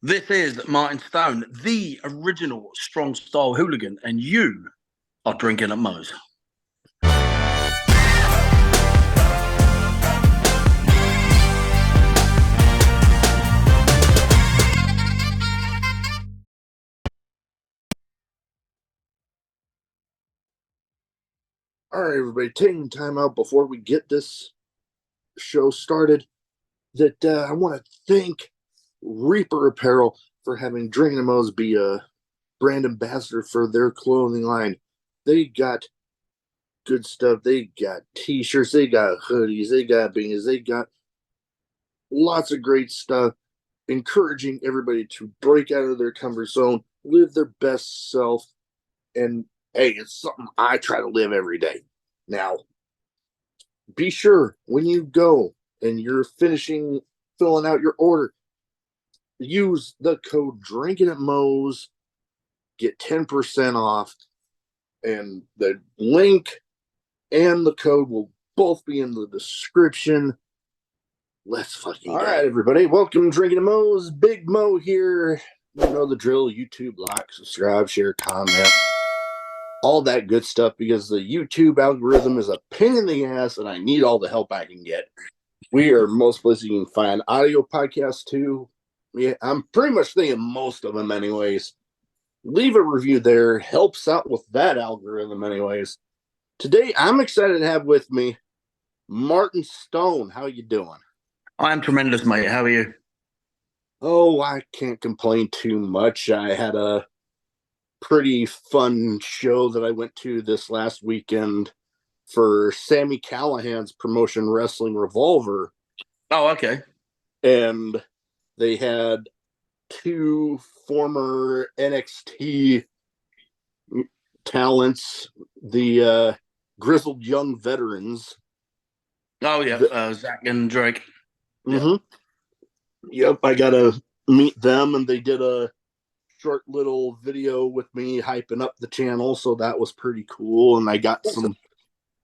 This is Martin Stone, the original strong style hooligan, and you are drinking at Moe's. All right, everybody, taking time out before we get this show started. I want to thank Reaper Apparel for having Drinkin Mo's be a brand ambassador for their clothing line. They got good stuff. They got t-shirts, they got hoodies, they got beanies, they got lots of great stuff, encouraging everybody to break out of their comfort zone, live their best self, and hey, it's something I try to live every day. Now, be sure when you go and you're filling out your order, use the code Drinkin at Moe's, get 10% off, and the link and the code will both be in the description. Let's fucking all right, everybody. Welcome, Drinkin at Moe's. Big Mo here. You know the drill. YouTube, like, subscribe, share, comment, all that good stuff, because the YouTube algorithm is a pain in the ass and I need all the help I can get. We are most places you can find audio podcasts too. Yeah, I'm pretty much thinking most of them anyways. Leave a review there. Helps out with that algorithm anyways. Today, I'm excited to have with me Martin Stone. How you doing? I'm tremendous, mate. How are you? Oh, I can't complain too much. I had a pretty fun show that I went to this last weekend for Sami Callihan's promotion, Wrestling Revolver. Oh, okay. And they had two former NXT talents, the grizzled young veterans. Oh, yeah. Zach and Drake. Mm-hmm. Yep, I got to meet them, and they did a short little video with me hyping up the channel, so that was pretty cool. And I got some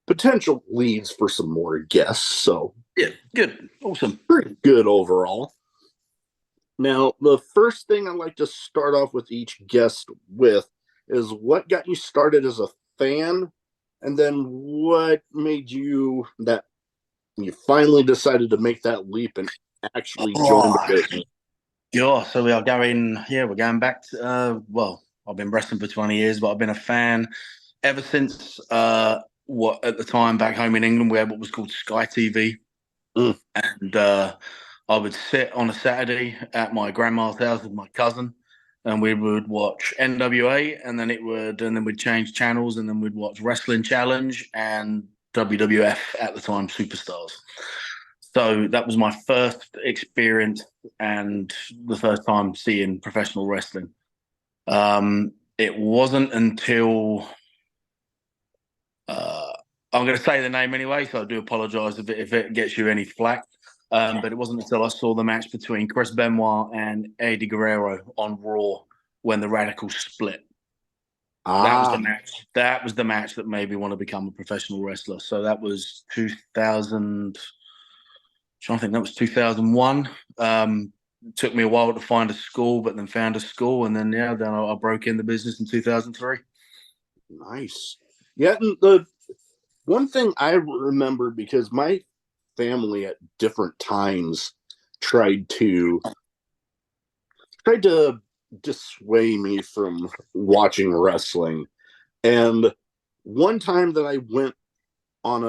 potential leads for some more guests, so yeah, good, awesome, pretty good overall. Now, the first thing I like to start off with each guest with is what got you started as a fan, and then what made you finally decided to make that leap and actually join the business. Yeah, so we're going back to, I've been wrestling for 20 years, but I've been a fan ever since, what at the time back home in England, we had what was called Sky TV. And I would sit on a Saturday at my grandma's house with my cousin, and we would watch NWA, and then we'd change channels, and then we'd watch Wrestling Challenge and WWF at the time, Superstars. So that was my first experience and the first time seeing professional wrestling. It wasn't until I'm going to say the name anyway, so I do apologize if it gets you any flack. But it wasn't until I saw the match between Chris Benoit and Eddie Guerrero on Raw when the Radicals split. That was the match. That was the match that made me want to become a professional wrestler. So that was 2000. I think that was 2001. It took me a while to find a school, but then found a school, and then I broke in the business in 2003. Nice. Yeah, and the one thing I remember, because my family at different times tried to dissuade me from watching wrestling. And one time that I went on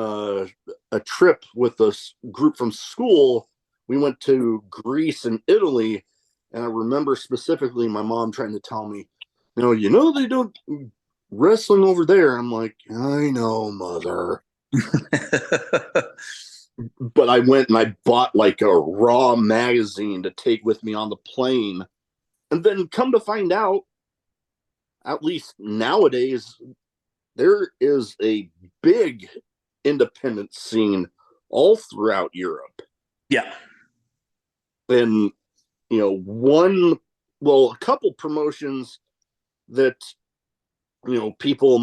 a trip with a group from school, we went to Greece and Italy, and I remember specifically my mom trying to tell me, they don't wrestling over there. I'm like, I know, mother. But I went and I bought like a Raw magazine to take with me on the plane. And then come to find out, at least nowadays, there is a big independent scene all throughout Europe. Yeah. And, a couple promotions that, people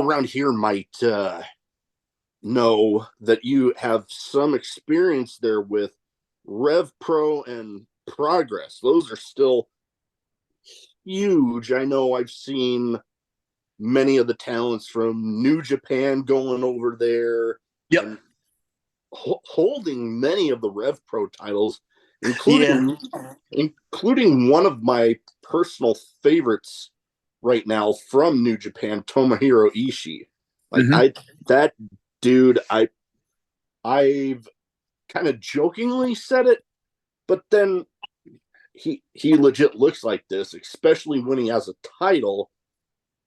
around here might know that you have some experience there with Rev Pro and Progress. Those are still huge. I know I've seen many of the talents from New Japan going over there Yep. and holding many of the Rev Pro titles, Yeah. including one of my personal favorites right now from New Japan, Tomohiro Ishii. Like that dude, I've kind of jokingly said it, but then he legit looks like this, especially when he has a title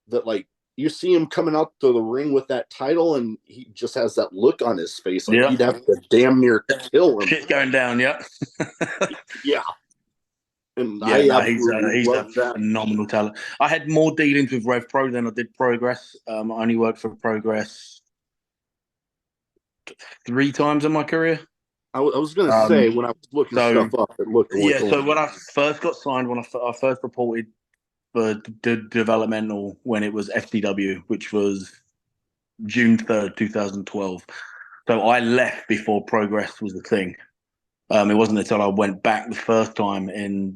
that, like, you see him coming out to the ring with that title and he just has that look on his face like you'd have to damn near kill him. Shit going down, yeah. Yeah. And Yeah, I no, absolutely he's a love that. phenomenal talent. I had more dealings with Rev Pro than I did Progress. I only worked for Progress 3 times in my career. I was going to Um, say, when I was looking so stuff up, it looked like yeah, so when I first got signed, I first reported for developmental when it was FCW, which was June 3rd, 2012. So I left before Progress was a thing. It wasn't until I went back the first time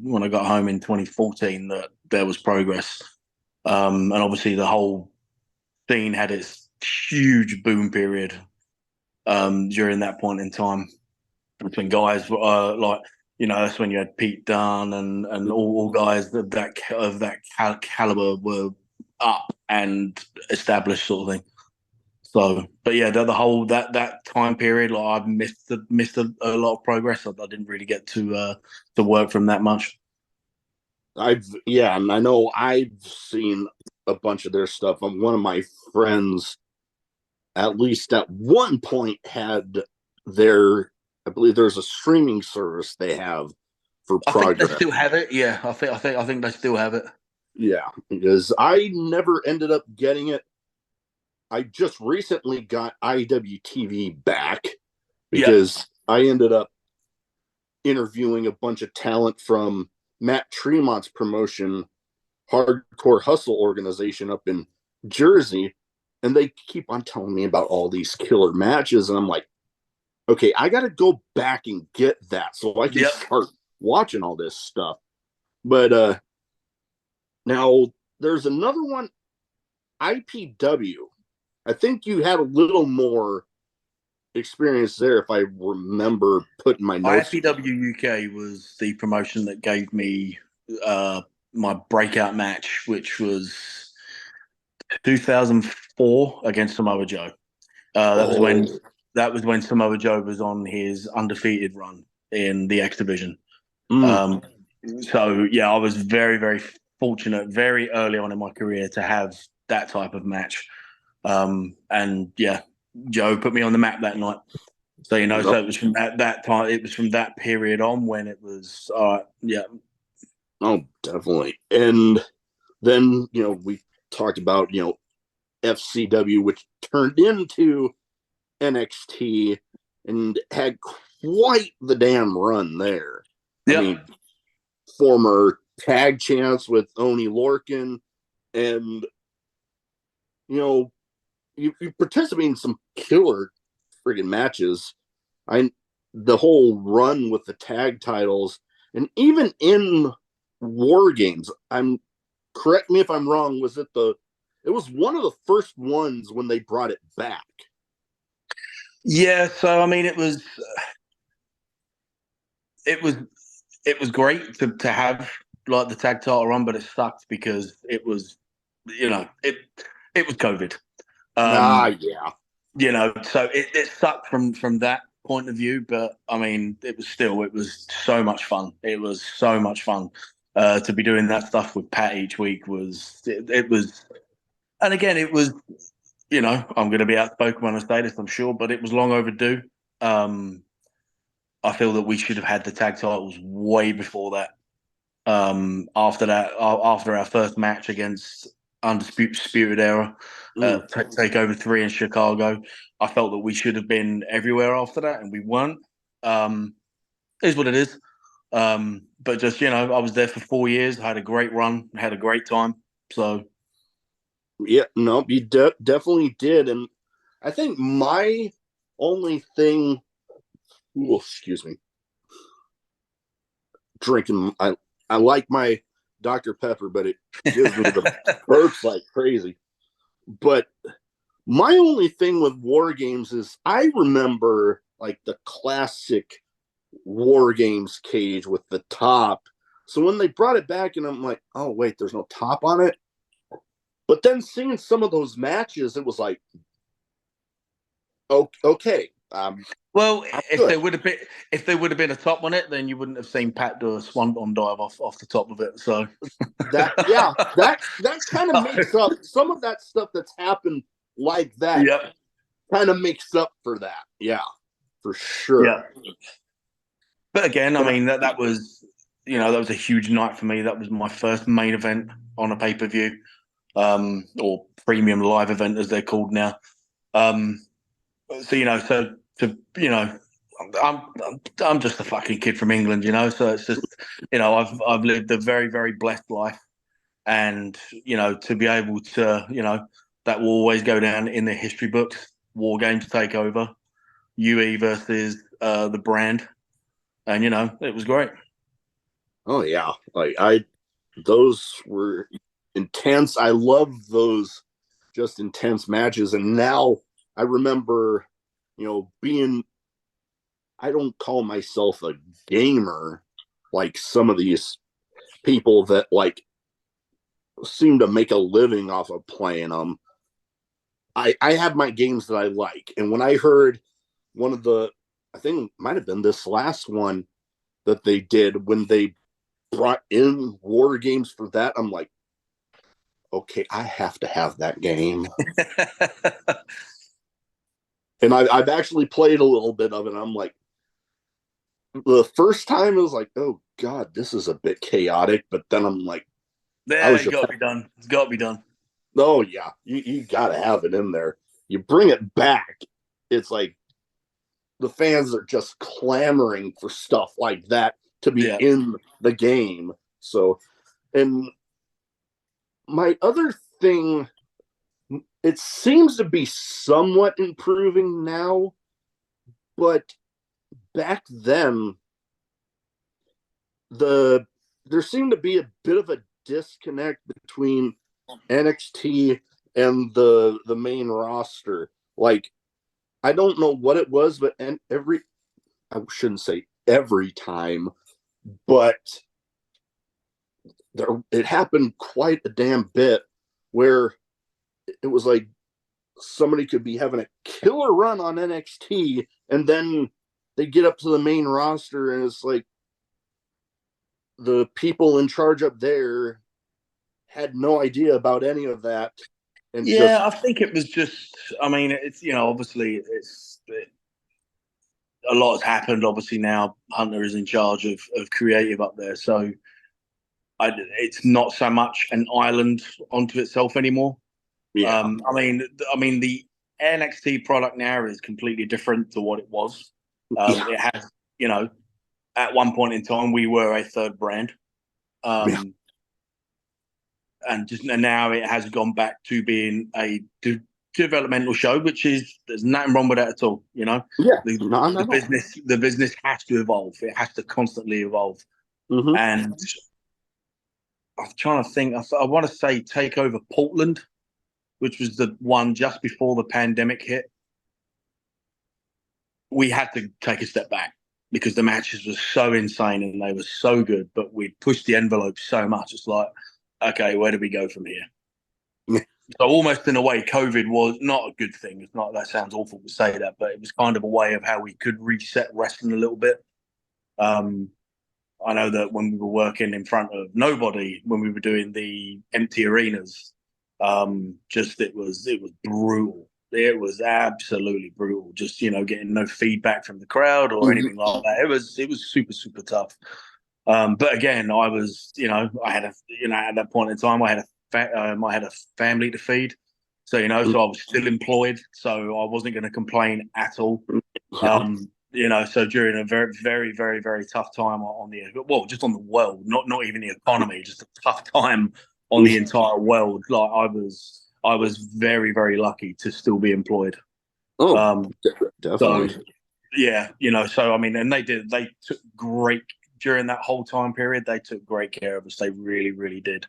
when I got home in 2014 that there was Progress. And obviously the whole scene had its huge boom period during that point in time between guys like, that's when you had Pete Dunne and all guys of that caliber were up and established, sort of thing. So, but yeah, the whole that time period, like, I've missed a lot of progress. I didn't really get to work from that much. and I know I've seen a bunch of their stuff. One of my friends, at least at one point, had their, I believe there's a streaming service they have for I think they Progress. still have it. Yeah, I think they still have it. Yeah, because I never ended up getting it. I just recently got IWTV back because I ended up interviewing a bunch of talent from Matt Tremont's promotion, Hardcore Hustle organization up in Jersey, and they keep on telling me about all these killer matches, and I'm like, okay, I got to go back and get that so I can start watching all this stuff. But now there's another one, IPW. I think you had a little more experience there, if I remember putting my notes. IPW UK was the promotion that gave me my breakout match, which was 2004 against Samoa Joe. That was when Samoa Joe was on his undefeated run in the X Division. So yeah, I was very, very fortunate very early on in my career to have that type of match. And yeah, Joe put me on the map that night. So so it was from that time. It was from that period on when it was yeah. Oh, definitely. And then we talked about FCW, which turned into NXT and had quite the damn run there. Yep. I mean, former tag champs with Oni Lorcan, and you participate in some killer friggin' matches. The whole run with the tag titles, and even in War Games, correct me if I'm wrong, it was one of the first ones when they brought it back. Yeah, so I mean, it was great to have like the tag title run, but it sucked because it was, it was COVID. Yeah. So it sucked from that point of view, but I mean, it was so much fun. It was so much fun to be doing that stuff with Pat each week. It was, and again, it was, I'm going to be outspoken when I say this, I'm sure, but it was long overdue. I feel that we should have had the tag titles way before that. After our first match against Undisputed Era, Takeover 3 in Chicago, I felt that we should have been everywhere after that, and we weren't. Is what it is. But just, I was there for 4 years. I had a great run, had a great time. So, yeah, no, you definitely did. And I think my only thing, excuse me, drinking. I like my Dr. Pepper, but it gives me the burps like crazy. But my only thing with war games is I remember like the classic war games cage with the top. So when they brought it back, and I'm like, oh wait, there's no top on it. But then seeing some of those matches, it was like, okay. Well, if good. there would have been a top on it, then you wouldn't have seen Pat do a swanton dive off the top of it. So that kind of makes up some of that stuff that's happened like that. Yeah. Kind of makes up for that. Yeah, for sure. Yeah. But again, I mean that was that was a huge night for me. That was my first main event on a pay-per-view, or premium live event as they're called now. So I'm just a fucking kid from England, so it's just I've lived a very, very blessed life, and to be able to that will always go down in the history books. War Games Takeover, UE versus the Brand, and it was great. Oh yeah, those were intense. I love those just intense matches. And now I remember, being, I don't call myself a gamer like some of these people that like seem to make a living off of playing them. I have my games that I like. And when I heard one of I think it might have been this last one that they did when they brought in war games for that, I'm like, okay, I have to have that game. And I've actually played a little bit of it. And I'm like, the first time it was like, oh God, this is a bit chaotic. But then I'm like, it's got to be done. It's got to be done. Oh yeah, you got to have it in there. You bring it back, it's like the fans are just clamoring for stuff like that to be in the game. So, and my other thing, it seems to be somewhat improving now, but back then, there seemed to be a bit of a disconnect between NXT and the main roster. Like, I don't know what it was, but I shouldn't say every time, but it happened quite a damn bit where it was like somebody could be having a killer run on NXT and then they get up to the main roster and it's like the people in charge up there had no idea about any of that. And I think it was just, I mean, it's, obviously a lot has happened. Obviously now Hunter is in charge of creative up there. So it's not so much an island onto itself anymore. Yeah. I mean, the NXT product now is completely different to what it was. It has, at one point in time, we were a third brand. And now it has gone back to being a developmental show, which is, there's nothing wrong with that at all. The business has to evolve. It has to constantly evolve. Mm-hmm. And I'm trying to think. I want to say Takeover Portland, which was the one just before the pandemic hit. We had to take a step back because the matches were so insane and they were so good, but we pushed the envelope so much. It's like, okay, where do we go from here? So almost in a way, COVID was not a good thing. It's not, that sounds awful to say that, but it was kind of a way of how we could reset wrestling a little bit. I know that when we were working in front of nobody, when we were doing the empty arenas, it was brutal. It was absolutely brutal. Just, getting no feedback from the crowd or anything like that. It was super, super tough. But again, I was, I had at that point in time, I had a family to feed. So, so I was still employed. So I wasn't going to complain at all. So during a very, very, very, very tough time just on the world, not even the economy, just a tough time on the entire world. Like I was very, very lucky to still be employed. Definitely. So, yeah, so I mean, and they took great during that whole time period, they took great care of us. They really, really did.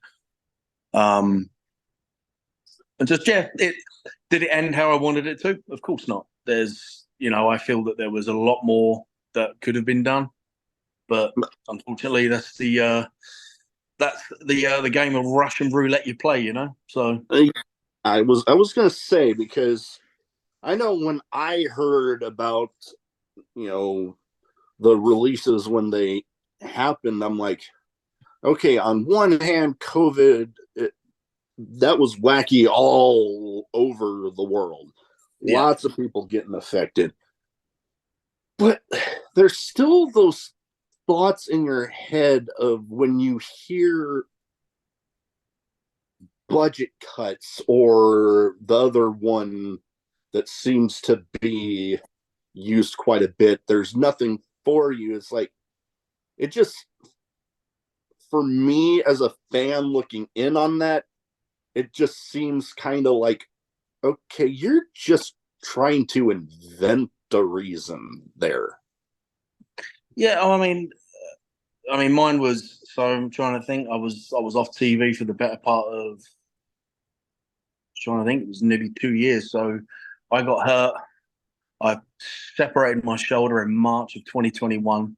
And just did it end how I wanted it to? Of course not. There's, I feel that there was a lot more that could have been done, but unfortunately, that's the game of Russian roulette you play. So I was gonna say, because I know when I heard about the releases when they happened, I'm like, okay, on one hand, COVID, that was wacky all over the world. Yeah. Lots of people getting affected. But there's still those thoughts in your head of when you hear budget cuts, or the other one that seems to be used quite a bit, there's nothing for you. It's like, it just, for me as a fan looking in on that, it just seems kind of like, okay, you're just trying to invent a reason there. Yeah, I mean, mine was. So I'm trying to think. I was off TV for the better part of. Trying to think, it was nearly 2 years. So I got hurt. I separated my shoulder in March of 2021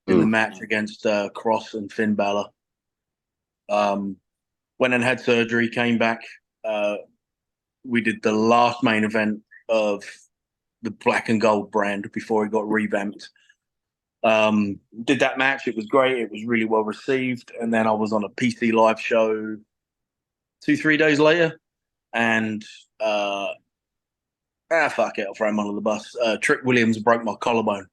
in the match against Cross and Finn Balor. Went and had surgery, came back. We did the last main event of the black and gold brand before it got revamped. Did that match. It was great. It was really well received. And then I was on a PC live show 2-3 days later. And fuck it, I'll throw him under the bus. Trick Williams broke my collarbone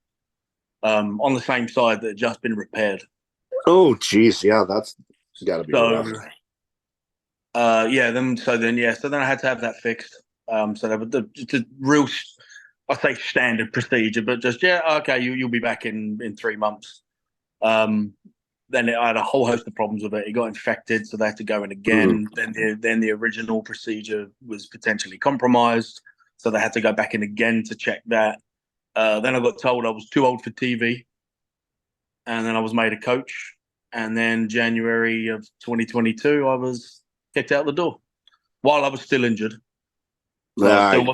on the same side that had just been repaired. Oh, geez. Yeah, that's got to be rough. So then I had to have that fixed. So that was the real, I say standard procedure, but just, okay, you'll be back in 3 months. Then I had a whole host of problems with it. It got infected, so they had to go in again. Then the original procedure was potentially compromised, so they had to go back in again to check that. Then I got told I was too old for TV, and then I was made a coach. And then January of 2022, I was kicked out the door while I was still injured. So I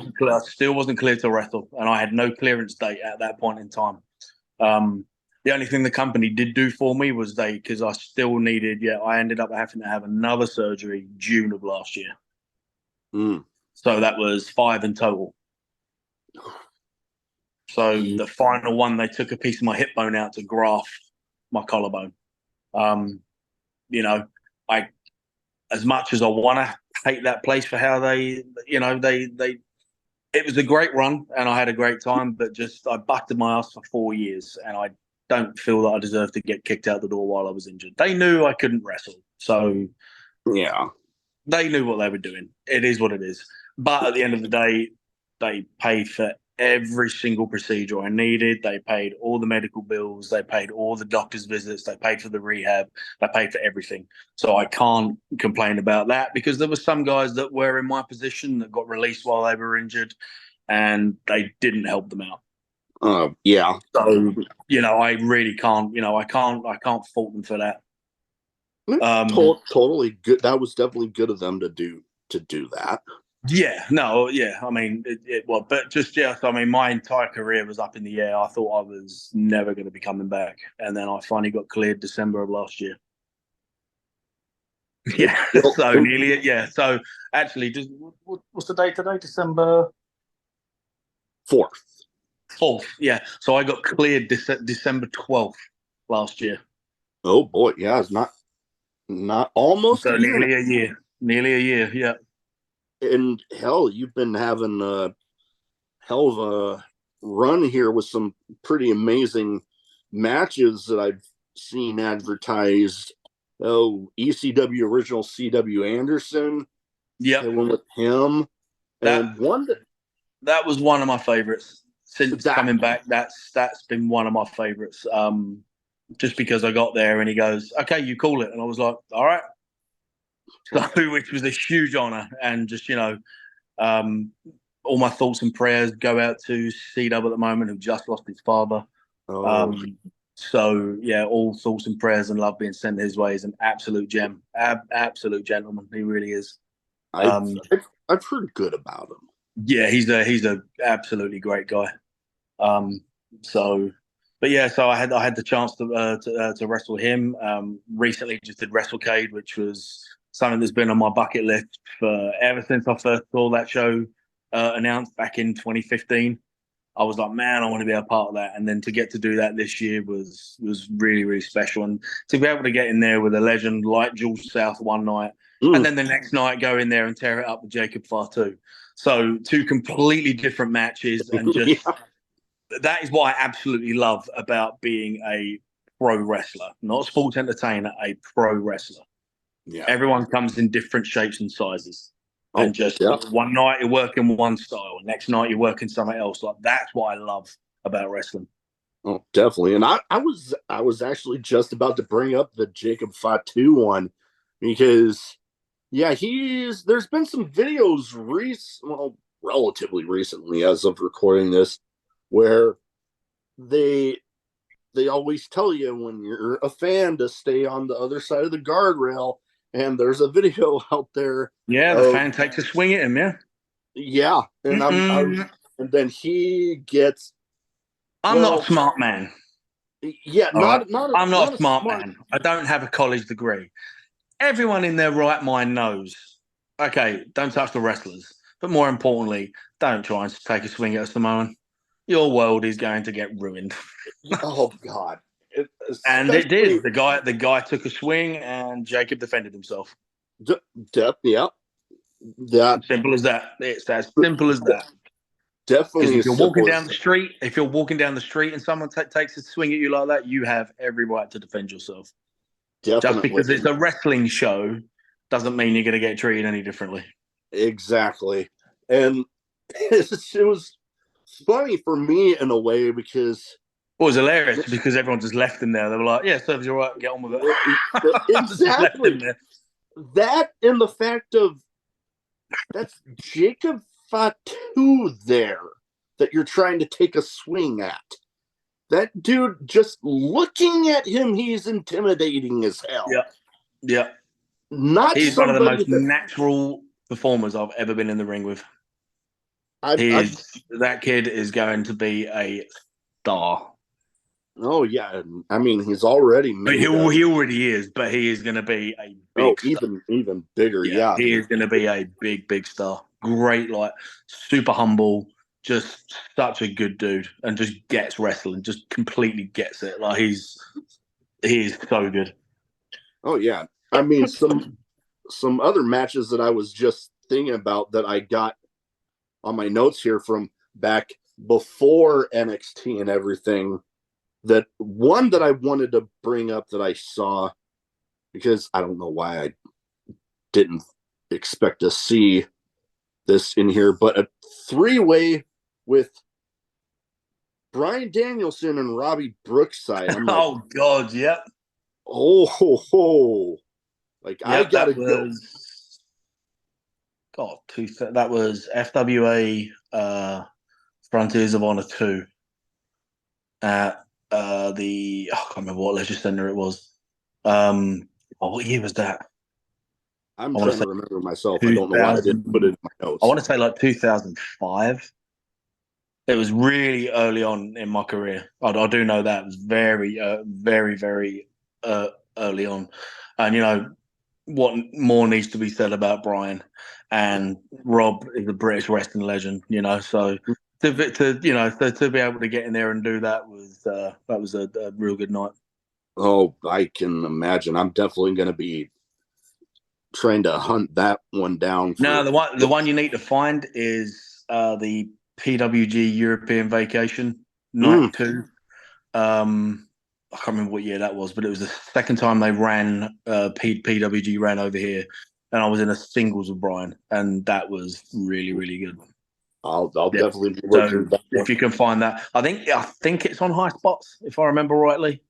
still wasn't clear to wrestle, and I had no clearance date at that point in time. The only thing the company did do for me was because I still needed, I ended up having to have another surgery June of last year. So that was 5 in total. So the final one, they took a piece of my hip bone out to graft my collarbone. As much as I want to hate that place for how it was a great run and I had a great time, but just I busted my ass for 4 years, and I don't feel that I deserve to get kicked out the door while I was injured. They knew I couldn't wrestle, so they knew what they were doing. It is what it is. But at the end of the day, they paid for every single procedure I needed. They paid all the medical bills. They paid all the doctor's visits. They paid for the rehab. They paid for everything. So I can't complain about that, because there were some guys that were in my position that got released while they were injured, and they didn't help them out. So, I really can't, I can't fault them for that. Totally good. That was definitely good of them to do that. But just, my entire career was up in the air. I thought I was never going to be coming back. And then I finally got cleared December of last year. Yeah. So nearly, So actually, what's the date today? December 4th. Yeah. So I got cleared December 12th last year. Oh boy. Yeah. It's not almost nearly a year. Nearly a year. Yeah. And hell, you've been having a hell of a run here with some pretty amazing matches that I've seen advertised. Oh, ECW original CW Anderson. Yeah. I went with him. And that was one of my favorites since coming back. That's been one of my favorites. Just because I got there and he goes, "Okay, you call it," and I was like, "All right." So, which was a huge honor, and just all my thoughts and prayers go out to CW at the moment, who just lost his father. So yeah, all thoughts and prayers and love being sent his way. Is an absolute gem, absolute gentleman. He really is. I've I've heard good about him. Yeah, he's a absolutely great guy. So, but yeah, so I had the chance to wrestle him. Recently, just did WrestleCade, which was something that's been on my bucket list for ever since I first saw that show announced back in 2015. I was like, man, I want to be a part of that. And then to get to do that this year was really, really special. And to be able to get in there with a legend like George South one night, and then the next night go in there and tear it up with Jacob Fatu. So two completely different matches, and just that is what I absolutely love about being a pro wrestler, not a sports entertainer, a pro wrestler. Yeah. Everyone comes in different shapes and sizes. And just one night you're working one style, next night you're working something else. Like that's what I love about wrestling. Oh, definitely. And I was actually just about to bring up the Jacob Fatu one because there's been some videos relatively recently as of recording this where they always tell you when you're a fan to stay on the other side of the guardrail. And there's a video out there. Yeah, the fan takes a swing at him. Yeah, yeah, and and then he gets. I'm not a smart man. Yeah, I'm not a smart man. I don't have a college degree. Everyone in their right mind knows. Okay, don't touch the wrestlers, but more importantly, don't try and take a swing at a Samoan. Your world is going to get ruined. Oh God. And it did. The guy took a swing, and Jacob defended himself. Yeah, that simple as that. It's as simple as that. Definitely. If you're walking down the street, and someone takes a swing at you like that, you have every right to defend yourself. Definitely. Just because it's a wrestling show doesn't mean you're going to get treated any differently. Exactly, and it was funny for me in a way because. It was hilarious because everyone just left him there. They were like, yeah, serves you right, get on with it. Exactly. That and the fact of that's Jacob Fatu there that you're trying to take a swing at. That dude, just looking at him, he's intimidating as hell. Yeah. He's one of the most natural performers I've ever been in the ring with. That kid is going to be a star. Oh yeah, I mean he's already made. He already is, but he is going to be a big star. even bigger. Yeah, he is going to be a big star. Great, like super humble, just such a good dude, and just gets wrestling, just completely gets it. Like he is so good. Oh yeah, I mean some other matches that I was just thinking about that I got on my notes here from back before NXT and everything. That one that I wanted to bring up that I saw, because I don't know why I didn't expect to see this in here, but a 3-way with Bryan Danielson and Robbie Brookside. I'm like, oh God, yep. Oh, like yep, I gotta go. God, that was FWA Frontiers of Honor 2 at I can't remember what leisure center it was. What year was that? I'm trying to remember myself. I don't know why I didn't put it in my notes. I want to say like 2005. It was really early on in my career. I do know that. It was very, very early on. And, you know, what more needs to be said about Brian? And Rob is a British wrestling legend, you know, so to be able to get in there and do that was a real good night. Oh, I can imagine. I'm definitely going to be trying to hunt that one down. No, the one you need to find is the PWG European Vacation Night 2. I can't remember what year that was, but it was the second time they ran PWG ran over here, and I was in a singles with Brian, and that was really, really good. I'll definitely be looking back. If you can find that. I think it's on High Spots, if I remember rightly.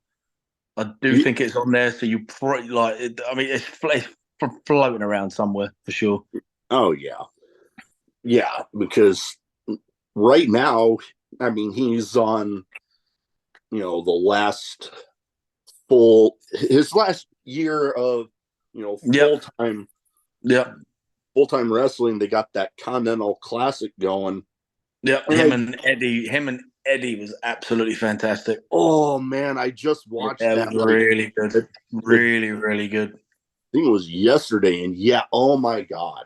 I do think it's on there, so you probably it's floating around somewhere for sure. Oh yeah, because right now, I mean, he's on the his last year of Yep. Yep. full time wrestling. They got that Continental Classic going. Yep. And Him and Eddie was absolutely fantastic. oh man, I just watched Yeah, it that was really good. the Really, really good. thing was yesterday, and yeah, oh my god,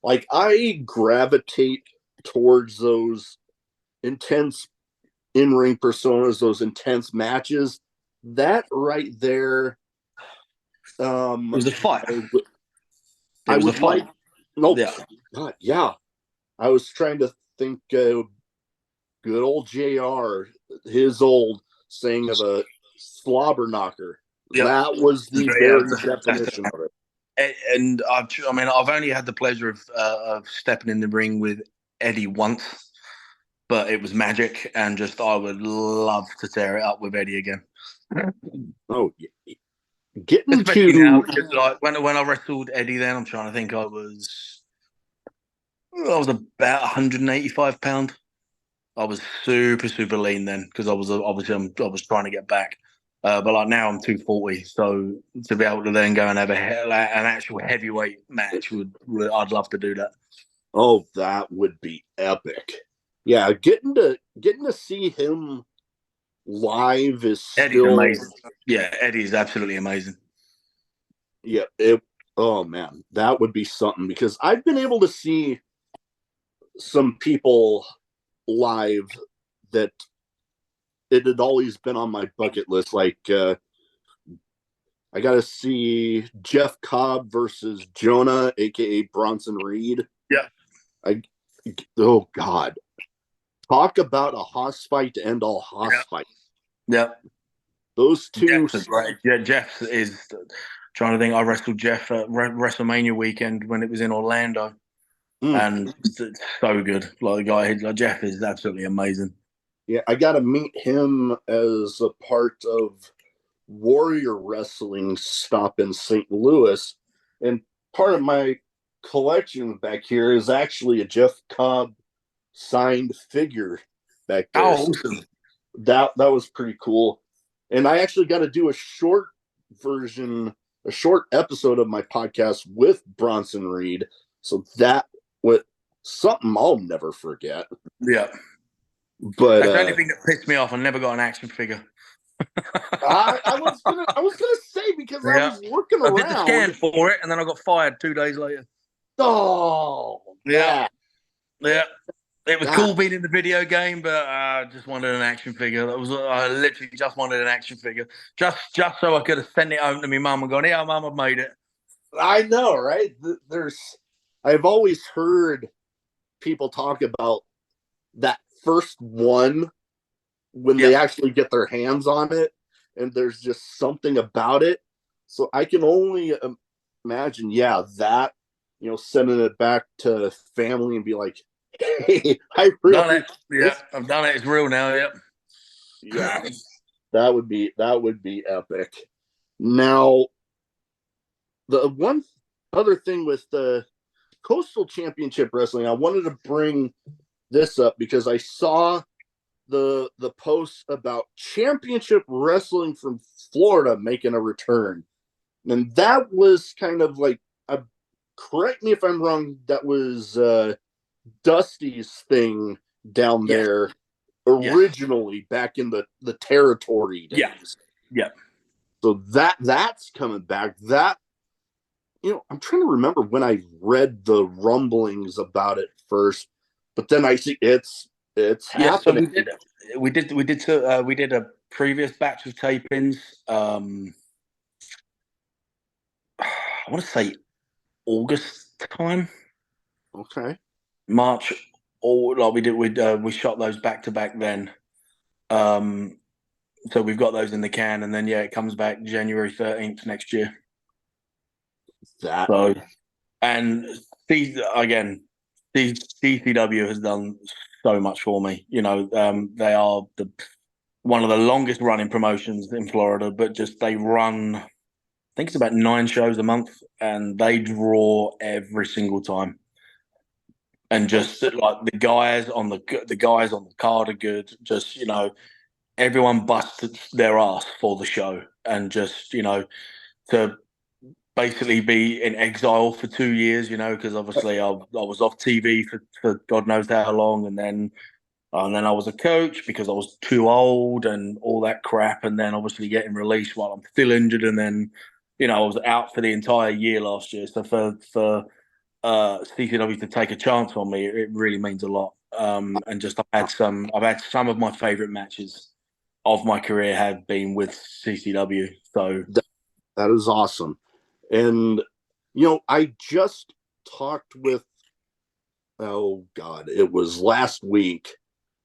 like I gravitate towards those intense in ring personas, those intense matches. That right there, It was a fight. It I was a would fight. like. Nope. Yeah. God, yeah. I was trying to think. Good old JR, his old saying of a slobber knocker. Yep. That was the Yeah, very definition of it. And I've only had the pleasure of stepping in the ring with Eddie once, but it was magic, and just I would love to tear it up with Eddie again. Oh, getting Especially now, to because like when I wrestled Eddie, then I'm trying to think, I was about 185 pound. I was super super lean then because I was obviously I was trying to get back. But like now I'm 240, so to be able to then go and have an actual heavyweight match I'd love to do that. that would be epic. Yeah, getting to see him live is Eddie's still amazing. Yeah, Eddie's absolutely amazing. yeah, oh man, that would be something because I've been able to see some people live that it had always been on my bucket list. Like I got to see Jeff Cobb versus Jonah, aka Bronson Reed. Yeah. Oh God, talk about a hoss fight to end all hoss fights. Yeah. Those two. Jeff is great. Yeah, Jeff is trying to think. I wrestled Jeff at WrestleMania weekend when it was in Orlando, and it's so good. Like the guy, like Jeff is absolutely amazing. Yeah, I got to meet him as a part of Warrior Wrestling stop in St. Louis, and part of my collection back here is actually a Jeff Cobb signed figure back there. Oh, awesome. That was pretty cool. And I actually got to do a short version, a short episode of my podcast with Bronson Reed. So that was something I'll never forget. Yeah. But That's the only thing that pissed me off. I never got an action figure. I was gonna say because I was looking around. I did the scan for it, and then I got fired 2 days later. Oh, yeah. It was cool being in the video game, but I just wanted an action figure. I literally just wanted an action figure, just so I could have sent it home to my mum and gone, "Yeah, mum, I've made it." I know, right? I've always heard people talk about that first one when they actually get their hands on it, and there's just something about it. So I can only imagine, that sending it back to family and be like, "Hey, I really done it. Yeah, I've done it. It's real now. Yep. Yeah, that would be epic. Now, the one other thing with the Coastal Championship Wrestling, I wanted to bring this up because I saw the post about Championship Wrestling from Florida making a return, and that was kind of like, correct me if I'm wrong, that was Dusty's thing down there originally back in the territory days. Yeah. So that's coming back. That I'm trying to remember when I read the rumblings about it first, but then I see it's happening. So we did a previous batch of tapings. I want to say August time. Okay. March, or like we shot those back to back then. So we've got those in the can, and then it comes back January 13th next year. And CCW has done so much for me. They are one of the longest running promotions in Florida, but just they run, I think it's about 9 shows a month, and they draw every single time. And just like the guys on the card are good. Just everyone busted their ass for the show, and just to basically be in exile for 2 years, because obviously I was off TV for God knows how long, and then I was a coach because I was too old and all that crap, and then obviously getting released while I'm still injured, and then I was out for the entire year last year. So for CCW to take a chance on me, it really means a lot. And just I've had some of my favorite matches of my career have been with CCW. So that is awesome. And I just talked with, oh God, it was last week.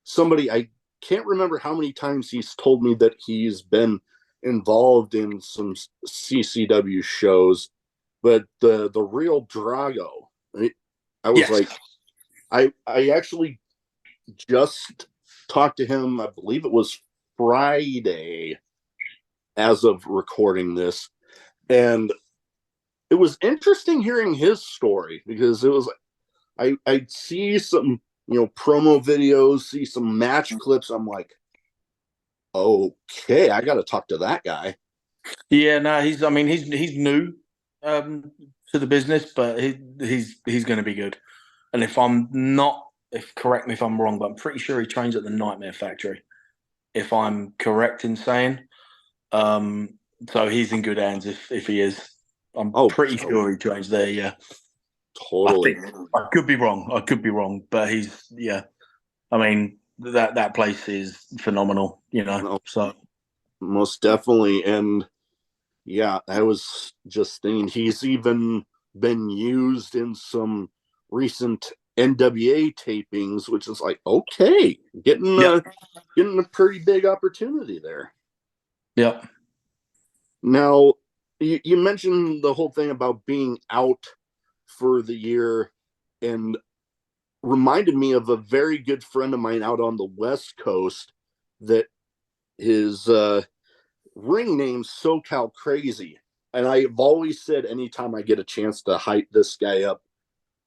Somebody, I can't remember how many times he's told me that he's been involved in some CCW shows, but the real Drago, I was like, I actually just talked to him, I believe it was Friday as of recording this. And it was interesting hearing his story, because it was, I'd see some, promo videos, see some match clips. I'm like, okay, I got to talk to that guy. Yeah, no, he's new to the business, but he's going to be good. And correct me if I'm wrong, but I'm pretty sure he trains at the Nightmare Factory, if I'm correct in saying. So he's in good hands if he is. I'm pretty sure he trains there. Yeah, totally. I could be wrong, but I mean that place is phenomenal. So most definitely. And yeah, I was just thinking he's even been used in some recent NWA tapings, which is like, okay, getting a pretty big opportunity there. Yep. Now, you mentioned the whole thing about being out for the year, and reminded me of a very good friend of mine out on the West Coast that his ring name's SoCal Crazy. And I've always said anytime I get a chance to hype this guy up,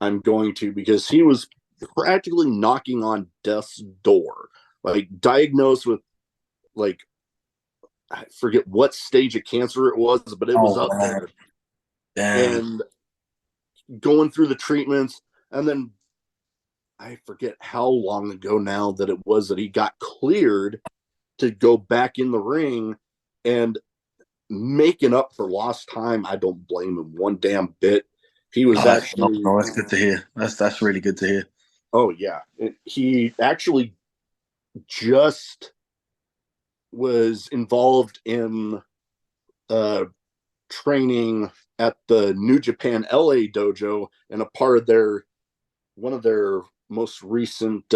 I'm going to, because he was practically knocking on death's door, like diagnosed with, like, I forget what stage of cancer it was, but it was up there. Damn. And going through the treatments, and then I forget how long ago now that it was that he got cleared to go back in the ring, and making up for lost time. I don't blame him one damn bit. He was actually, that's good to hear. That's really good to hear. Oh yeah, he actually just was involved in training at the New Japan LA dojo, and a part of one of their most recent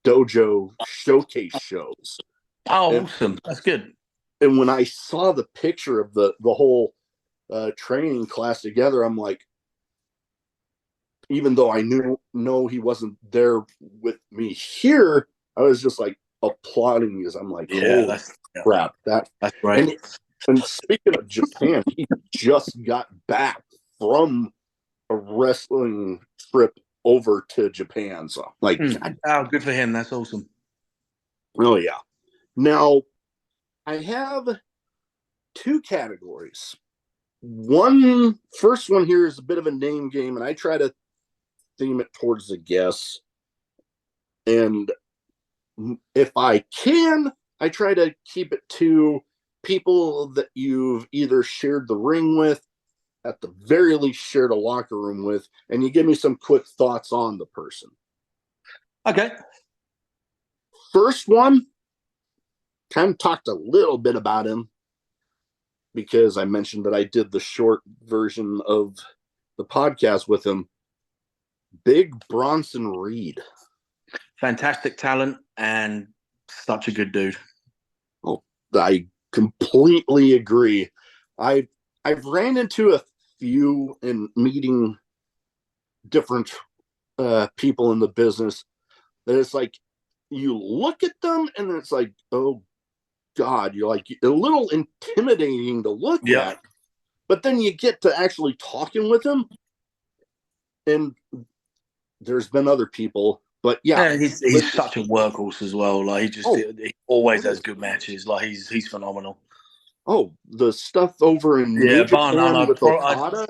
dojo showcase shows. Oh, awesome! That's good. And when I saw the picture of the whole training class together, I'm like, even though I know he wasn't there with me here, I was just like applauding, because I'm like, holy crap, that's right. And speaking of Japan, he just got back from a wrestling trip over to Japan. So, like, good for him. That's awesome. Oh yeah. Now, I have two categories. First one here is a bit of a name game, and I try to theme it towards the guests. And if I can, I try to keep it to people that you've either shared the ring with, at the very least shared a locker room with, and you give me some quick thoughts on the person. Okay. First one, kind of talked a little bit about him, because I mentioned that I did the short version of the podcast with him. Big Bronson Reed. Fantastic talent and such a good dude. Oh, I completely agree. I've ran into a few in meeting different people in the business that it's like, you look at them and it's like, oh God, you're like a little intimidating to look at. But then you get to actually talking with them, and there's been other people, But yeah, Yeah, he's such a workhorse as well. Like oh, he always has good matches. Like he's phenomenal. the stuff over in Yeah, New bar none. Japan with Okada.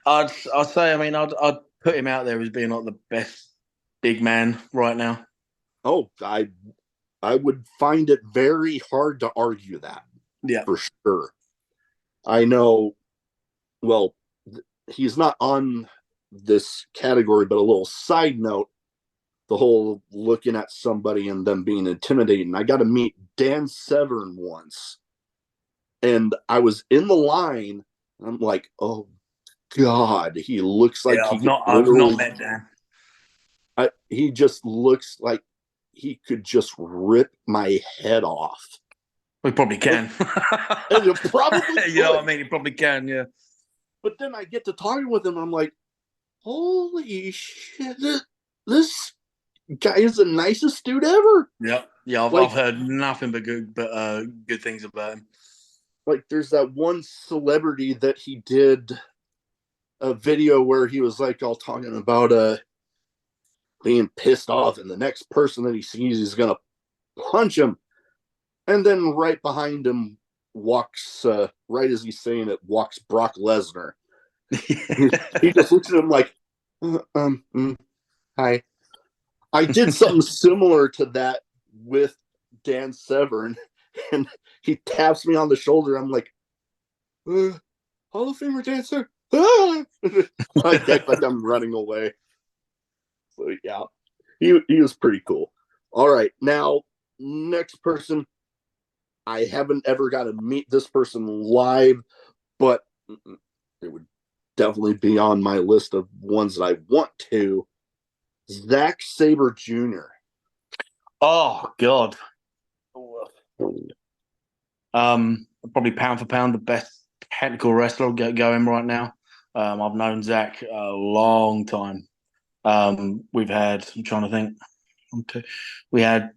I'd say. I mean, I'd put him out there as being like the best big man right now. Oh, I would find it very hard to argue that Yeah. for sure. I know. Well, he's not on this category, but a little side note: the whole looking at somebody and them being intimidating. I got to meet Dan Severn once, and I was in the line. And I'm like, oh God, he looks like Yeah, he could I've not literally. met Dan. He just looks like he could just rip my head off. We probably can. Probably you know what I mean? He probably can. Yeah. But then I get to talking with him. And I'm like, holy shit, this guy is the nicest dude ever. Yeah. Yeah. I've heard nothing but good things about him. Like, there's that one celebrity that he did a video where he was like all talking about being pissed off, and the next person that he sees is gonna punch him, and then right behind him walks, right as he's saying it, walks Brock Lesnar. He just looks at him like, hi. I did something similar to that with Dan Severn, and he taps me on the shoulder. I'm like, Hall of Famer dancer. Ah! I act like I'm running away. So yeah, he was pretty cool. All right, now next person. I haven't ever got to meet this person live, but it would definitely be on my list of ones that I want to. Zack Sabre Jr. Oh God. Probably pound for pound the best technical wrestler going right now. I've known Zach a long time. We've had. I'm trying to think. Okay, we had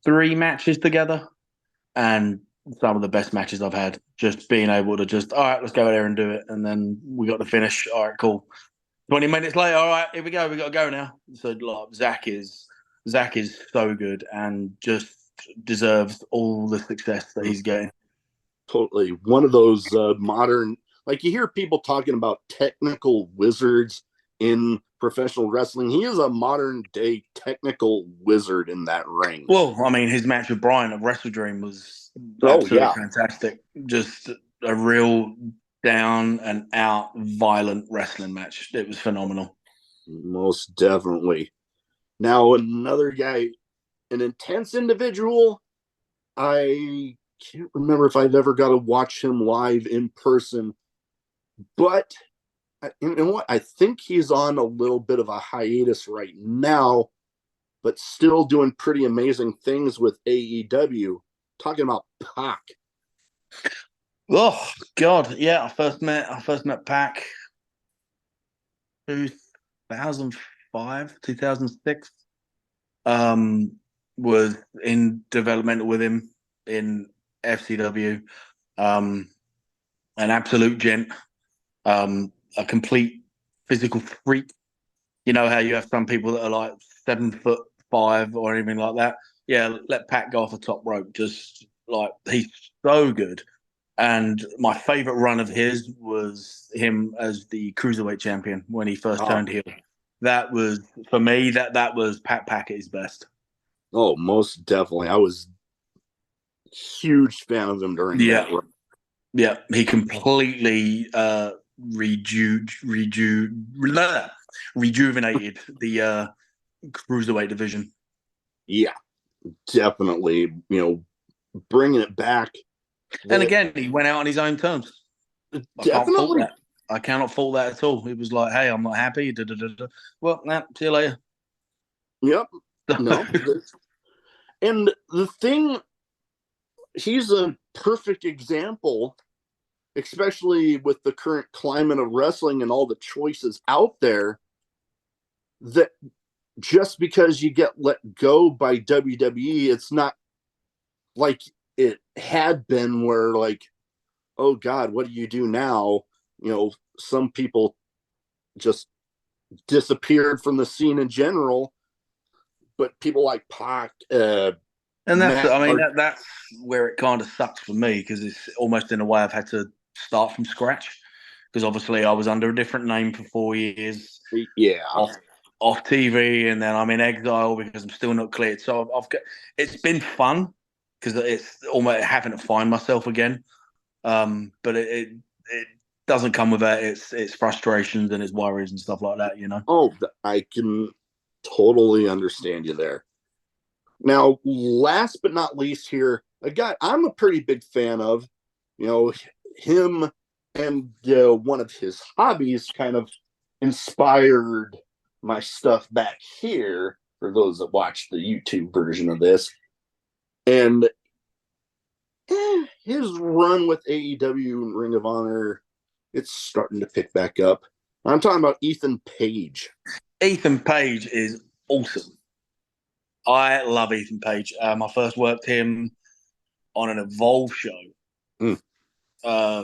3 matches together, and some of the best matches I've had. Just being able to all right, let's go there and do it, and then we got the finish. All right, cool. 20 minutes later, all right, here we go. We got to go now. So like, Zach is so good and just deserves all the success that he's getting. Totally. One of those modern, like, you hear people talking about technical wizards in professional wrestling. He is a modern day technical wizard in that ring. Well, I mean, his match with Brian at Wrestle Dream was absolutely fantastic. Just a real down and out violent wrestling match. It was phenomenal. Most definitely. Now, another guy, an intense individual. I can't remember if I've ever got to watch him live in person, but you know what? I think he's on a little bit of a hiatus right now, but still doing pretty amazing things with AEW. Talking about Pac. Oh God, yeah. I first met Pac 2005, 2006. Was in developmental with him in FCW. An absolute gent. A complete physical freak. You know how you have some people that are like 7'5" or anything like that. Yeah, let Pat go off the top rope. Just like he's so good. And my favorite run of his was him as the cruiserweight champion when he first turned heel. That was for me. That was Pat Pack at his best. Oh, most definitely. I was a huge fan of him during that run. Yeah, he completely rejuvenated the cruiserweight division. Yeah, definitely. Bringing it back. And again, he went out on his own terms. Definitely. I cannot fault that at all. He was like, "Hey, I'm not happy." Well, see you later. Yep. No. And the thing, he's a perfect example, especially with the current climate of wrestling and all the choices out there, that just because you get let go by WWE, it's not like it had been where, like, oh God, what do you do now? Some people just disappeared from the scene in general. but people like Pac, And that's, Matt, I mean, that's where it kind of sucks for me because it's almost in a way I've had to start from scratch because obviously I was under a different name for 4 years yeah. off TV, and then I'm in exile because I'm still not cleared. So I've got, it's been fun because it's almost having to find myself again. But it doesn't come without its frustrations and its worries and stuff like that, you know. Oh, I can totally understand you there. Now, last but not least here, a guy I'm a pretty big fan of, you know, him and one of his hobbies kind of inspired my stuff back here for those that watch the YouTube version of this. And his run with AEW and Ring of Honor, it's starting to pick back up. I'm talking about Ethan Page. Ethan Page is awesome. I love Ethan Page. I first worked him on an Evolve show. Mm.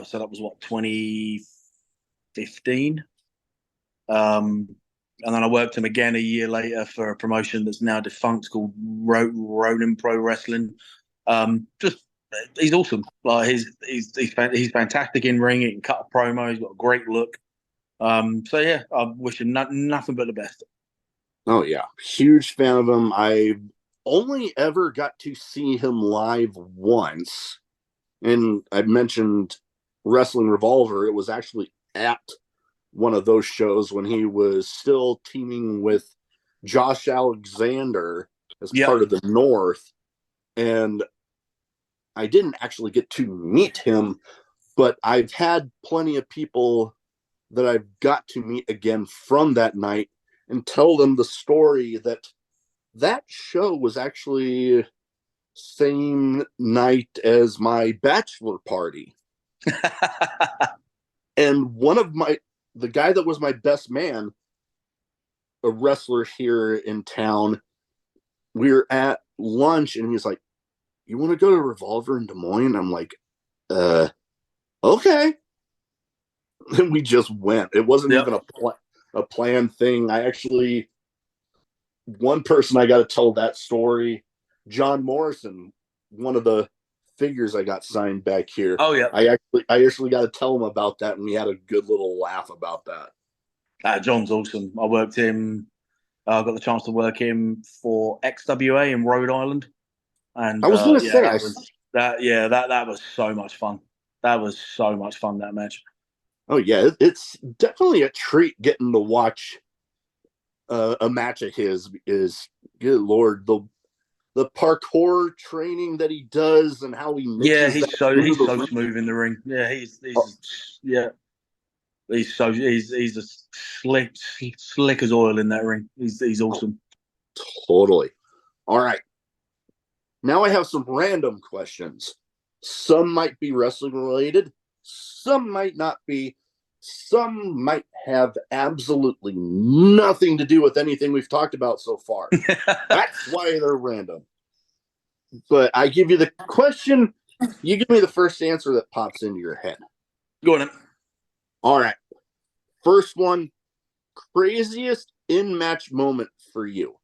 So that was what, 2015. And then I worked him again a year later for a promotion that's now defunct called Ronin Pro Wrestling. Just he's awesome. Like he's fantastic in ring. He can cut a promo. He's got a great look. So yeah, I wish him nothing but the best. Oh yeah, huge fan of him. I only ever got to see him live once, and I mentioned Wrestling Revolver. It was actually at one of those shows when he was still teaming with Josh Alexander as part of the North, and I didn't actually get to meet him, but I've had plenty of people that I've got to meet again from that night and tell them the story that that show was actually same night as my bachelor party. And one of the guy that was my best man, a wrestler here in town, we were at lunch and he's like, "You want to go to Revolver in Des Moines?" I'm like, okay. And we just went. It wasn't even a planned thing. I actually, one person I got to tell that story, John Morrison, one of the figures I got signed back here. Oh yeah, I actually got to tell him about that, and we had a good little laugh about that. John's awesome. I worked him. I got the chance to work him for XWA in Rhode Island, and I was going to say that was so much fun. That was so much fun, that match. Oh yeah, it's definitely a treat getting to watch a match of his. Is good Lord, the parkour training that he does and how he mixes. He's so smooth in the ring. Yeah, he's as slick as oil in that ring. He's awesome. Totally. All right. Now I have some random questions. Some might be wrestling related. Some might not be. Some might have absolutely nothing to do with anything we've talked about so far. That's why they're random. But I give you the question. You give me the first answer that pops into your head. Go on. All right. First one, craziest in-match moment for you.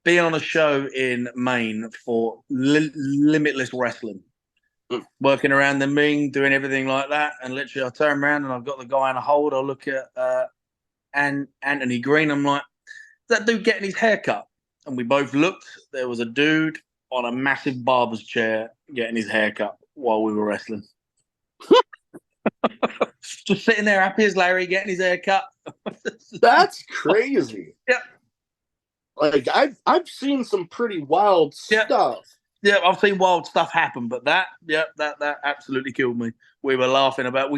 Being on a show in Maine for Limitless Wrestling, working around the ring, doing everything like that, and literally I turn around and I've got the guy on a hold. I look at Anthony Green. I'm like, is that dude getting his hair cut? And we both looked. There was a dude on a massive barber's chair getting his hair cut while we were wrestling. Just sitting there happy as Larry, getting his hair cut. That's crazy. Yeah. Like I've seen some pretty wild stuff. Yeah, I've seen wild stuff happen, but that absolutely killed me. We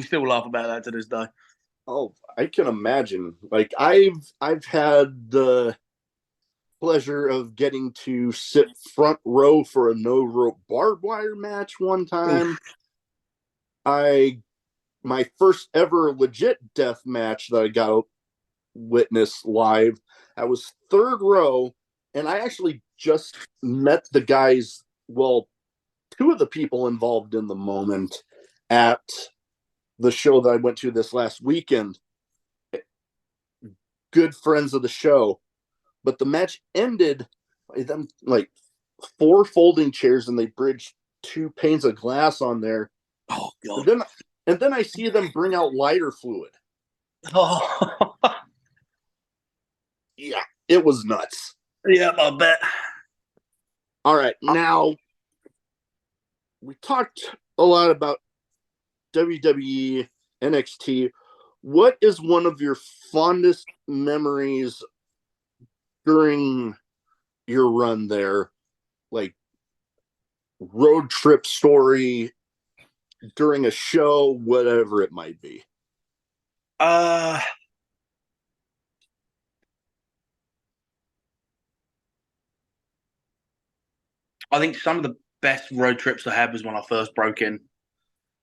still laugh about that to this day. Oh, I can imagine. Like I've had the pleasure of getting to sit front row for a no rope barbed wire match one time. My first ever legit death match that I got to witness live, I was third row, and I actually just met the guys, well, two of the people involved in the moment at the show that I went to this last weekend, good friends of the show, but the match ended by them like 4 folding chairs and they bridged 2 panes of glass on there. Oh God! And then I see them bring out lighter fluid. Oh, Yeah, it was nuts. yeah, I bet. All right, now we talked a lot about WWE, NXT. What is one of your fondest memories during your run there? Like road trip story during a show, whatever it might be. Uh, I think some of the best road trips I had was when I first broke in,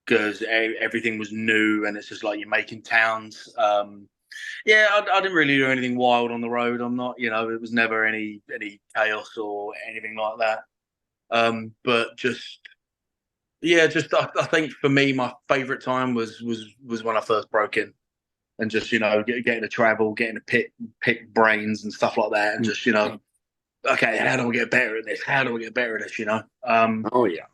because everything was new and it's just like you're making towns. Yeah, I didn't really do anything wild on the road. I'm not, it was never any chaos or anything like that. But just yeah, just I think for me, my favorite time was when I first broke in, and just getting to travel, getting to pick brains and stuff like that, and just okay, how do we get better at this? How do we get better at this? Oh yeah.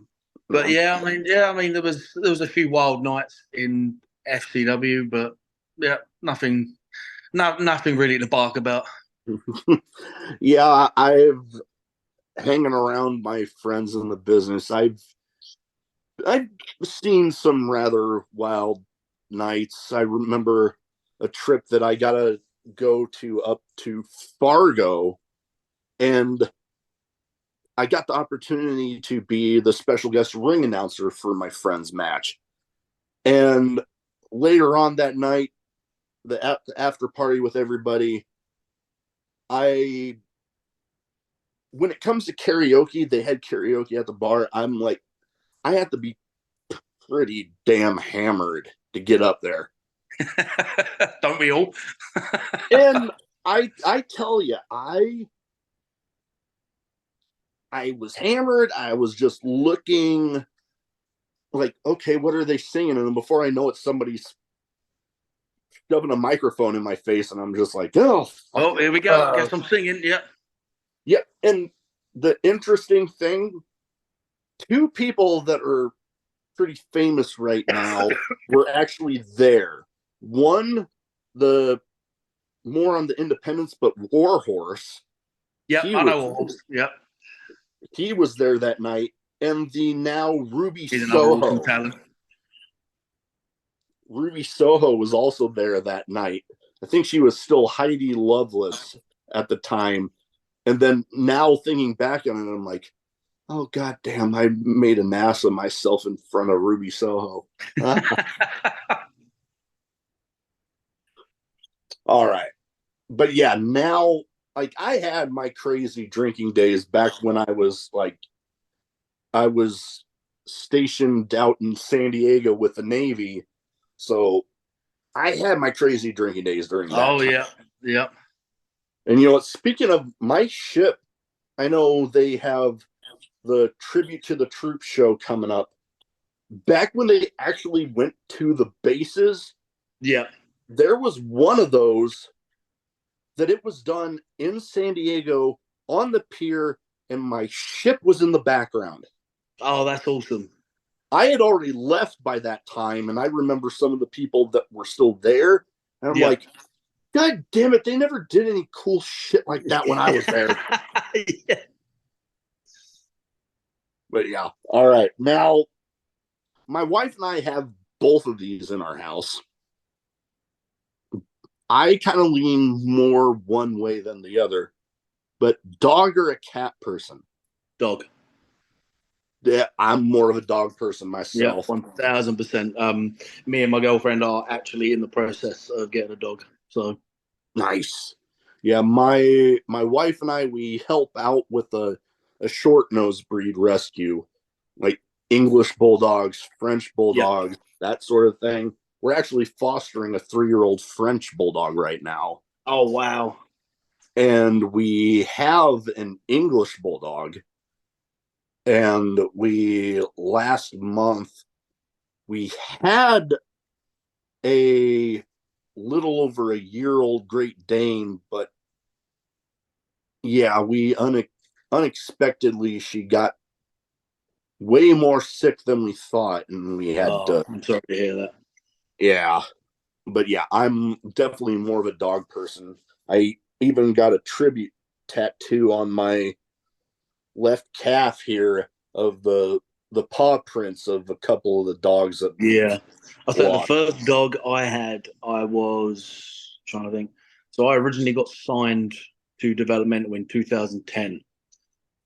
But yeah, I mean, there was a few wild nights in FCW, but yeah, nothing really to bark about. Yeah, I've hanging around my friends in the business. I've seen some rather wild nights. I remember a trip that I gotta go to up to Fargo, and I got the opportunity to be the special guest ring announcer for my friend's match. And later on that night, the after party with everybody, I when it comes to karaoke, they had karaoke at the bar. I'm like, I have to be pretty damn hammered to get up there. Don't we all? And I tell you, I was hammered. I was just looking like, okay, what are they singing? And before I know it, somebody's shoving a microphone in my face, and I'm just like, oh, Oh, here we go. Guess I'm singing. Yeah. yeah. And the interesting thing, 2 people that are pretty famous right now were actually there. One, the more on the independents, but Warhorse. Yep, He I was know. Yep. he was there that night, and the now Ruby He's another awesome Soho. talent. Ruby Soho was also there that night. I think she was still Heidi Loveless at the time. And then now thinking back on it, I'm like, oh god damn, I made an ass of myself in front of Ruby Soho. All right. But yeah, now like I had my crazy drinking days back when I was stationed out in San Diego with the Navy. So I had my crazy drinking days during that Oh time. yeah, yep. And you know what? Speaking of my ship, I know they have the Tribute to the Troops show coming up. Back when they actually went to the bases, Yep. there was one of those that it was done in San Diego on the pier, and my ship was in the background. Oh, that's awesome. I had already left by that time, and I remember some of the people that were still there. And I'm Yep. like, God damn it, they never did any cool shit like that when I was there. Yeah. But yeah, all right. Now, my wife and I have both of these in our house. I kind of lean more one way than the other, but dog or a cat person? Dog. Yeah, I'm more of a dog person Yeah, myself. 1000%. Me and my girlfriend are actually in the process of getting a dog. So Nice. Yeah, my wife and I, we help out with a short nose breed rescue, like English bulldogs, French yeah. bulldogs, that sort of thing. We're actually fostering a 3-year-old French bulldog right now. Oh wow. And we have an English bulldog. And last month, we had a little over a year-old Great Dane, but yeah, unexpectedly, she got way more sick than we thought, and we had Oh, I'm sorry to hear that. yeah. But yeah, I'm definitely more of a dog person. I even got a tribute tattoo on my left calf here of the paw prints of a couple of the dogs that we Yeah. I think the lost. first dog I had, I was trying to think. So I originally got signed to developmental in 2010.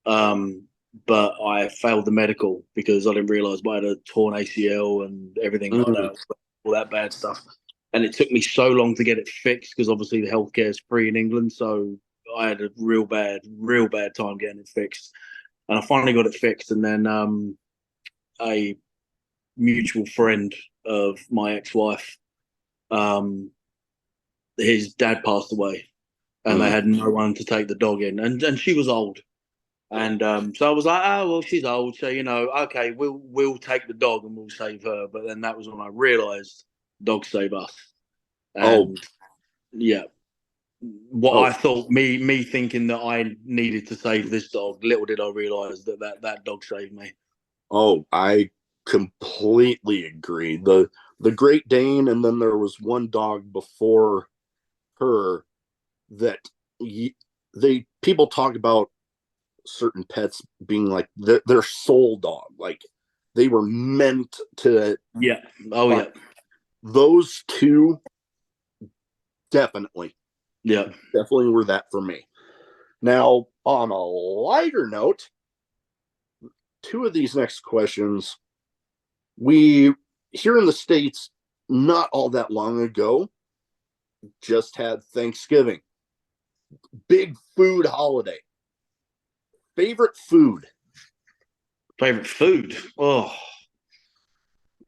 Um, but I failed the medical because I didn't realize I had a torn ACL and everything like Mm. that, all that bad stuff. And it took me so long to get it fixed because obviously the healthcare is free in England. So I had a real bad time getting it fixed. And I finally got it fixed. And then a mutual friend of my ex-wife, um, his dad passed away, and they Mm. had no one to take the dog in, and she was old, and so I was like, oh well, she's old, so okay, we'll take the dog and we'll save her. But then that was when I realised dogs save us, Oh, and yeah, what oh, I thought me thinking that I needed to save this dog, little did I realise that dog saved me. oh, I completely agree. The Great Dane, and then there was one dog before her that they people talk about certain pets being like their soul dog, like they were meant to. Yeah. Oh yeah. Those two definitely, Yeah. definitely were that for me. Now, on a lighter note, two of these next questions, we here in the States, not all that long ago, just had Thanksgiving. Big food holiday. Favorite food? Favorite food? Oh,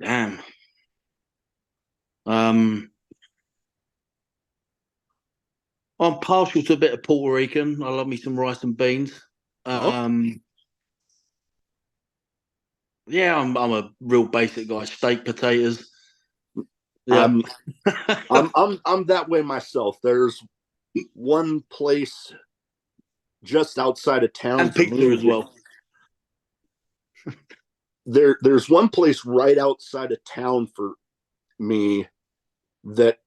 damn. Um, I'm partial to a bit of Puerto Rican. I love me some rice and beans. Oh, Um, yeah, I'm a real basic guy. Steak, potatoes. Yeah, I'm I'm that way myself. There's one place just outside of town and for pizza me. as well. There's one place right outside of town for me that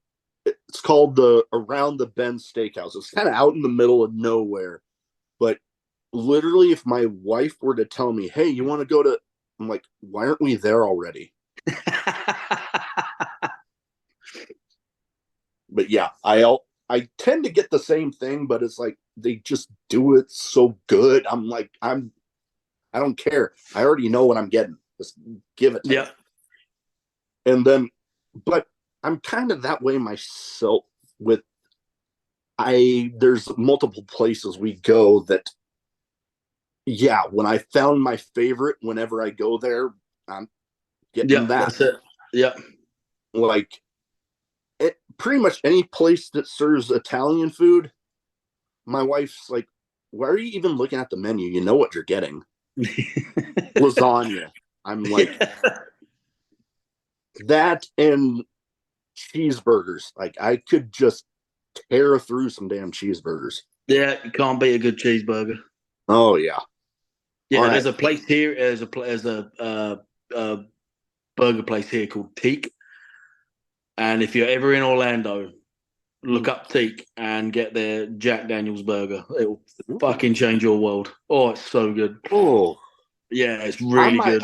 it's called the Around the Bend Steakhouse. It's kind of out in the middle of nowhere, but literally, if my wife were to tell me, "Hey, you want to go to," I'm like, "Why aren't we there already?" But yeah, I tend to get the same thing, but it's like they just do it so good. I don't care. I already know what I'm getting. Just give it to Yeah, me. And then, but I'm kind of that way myself with there's multiple places we go that, yeah, when I found my favorite, whenever I go there, I'm getting yeah, that. that's it. Yeah, Like pretty much any place that serves Italian food, my wife's like, why are you even looking at the menu? You know what you're getting. Lasagna. I'm like, that and cheeseburgers. Like I could just tear through some damn cheeseburgers. yeah. You can't beat a good cheeseburger. Oh yeah. All Yeah, right. there's a place here. There's a burger place here called Teak, and if you're ever in Orlando, look up Teak and get their Jack Daniels burger. It'll fucking change your world. Oh, it's so good. Oh, Yeah, it's I really might good.